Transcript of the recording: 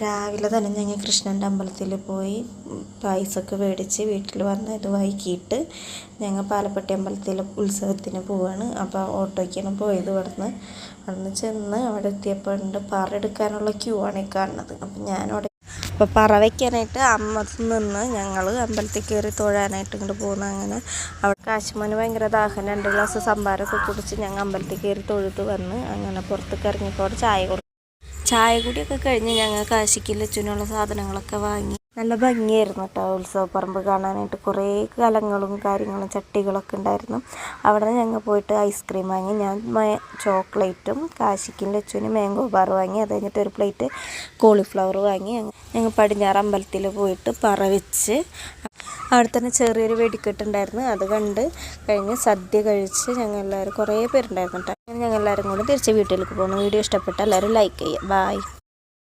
രാവിലെ തന്നെ ഞങ്ങൾ കൃഷ്ണൻ്റെ അമ്പലത്തിൽ പോയി പായസമൊക്കെ മേടിച്ച് വീട്ടിൽ വന്ന് ഇത് വൈകിട്ട് ഞങ്ങൾ പാലപ്പെട്ടി അമ്പലത്തിൽ ഉത്സവത്തിന് പോവുകയാണ്. അപ്പോൾ ഓട്ടോയ്ക്കാണ് പോയത്. അവിടുന്ന് ചെന്ന് അവിടെ എത്തിയപ്പോൾ ഉണ്ട് പറ എടുക്കാനുള്ള ക്യൂ ആണ് ഈ കാണുന്നത്. അപ്പോൾ പറ വയ്ക്കാനായിട്ട് അമ്മത്ത് നിന്ന് ഞങ്ങൾ അമ്പലത്തിൽ കയറി തൊഴാനായിട്ട് ഇങ്ങോട്ട് പോകുന്നു. അങ്ങനെ അവിടെ കാശുമോന് ഭയങ്കര ദാഹം, 2 ഗ്ലാസ് സംഭാരമൊക്കെ കുടിച്ച് ഞങ്ങൾ അമ്പലത്തിൽ കയറി തൊഴുത് വന്ന് അങ്ങനെ പുറത്തേക്ക് ഇറങ്ങിയപ്പോൾ അവിടെ ചായ കുടിയൊക്കെ കഴിഞ്ഞ് ഞങ്ങൾ കാശിക്ക് ലച്ചുവിനുള്ള സാധനങ്ങളൊക്കെ വാങ്ങി. നല്ല ഭംഗിയായിരുന്നു കേട്ടോ ഉത്സവപ്പറമ്പ് കാണാനായിട്ട്. കുറേ കലങ്ങളും കാര്യങ്ങളും ചട്ടികളൊക്കെ ഉണ്ടായിരുന്നു. അവിടെ നിന്ന് ഞങ്ങൾ പോയിട്ട് ഐസ്ക്രീം വാങ്ങി. ഞാൻ ചോക്ലേറ്റും കാശിക്കും ലച്ചുവിനും മാംഗോ ബാർ വാങ്ങി. അത് കഴിഞ്ഞിട്ട് ഒരു പ്ലേറ്റ് കോളിഫ്ലവർ വാങ്ങി. ഞങ്ങൾ പടിഞ്ഞാറ് അമ്പലത്തിൽ പോയിട്ട് പറ വെച്ച് അവിടെ തന്നെ ചെറിയൊരു വെടിക്കെട്ടുണ്ടായിരുന്നു. അത് കണ്ട് കഴിഞ്ഞ് സദ്യ കഴിച്ച് ഞങ്ങൾ എല്ലാവരും കുറേ പേരുണ്ടായിരുന്നു കേട്ടോ. ഞങ്ങൾ എല്ലാവരും കൂടി തിരിച്ച് വീട്ടിലേക്ക് പോകുന്നു. വീഡിയോ ഇഷ്ടപ്പെട്ട എല്ലാവരും ലൈക്ക് ചെയ്യുക. ബായ്.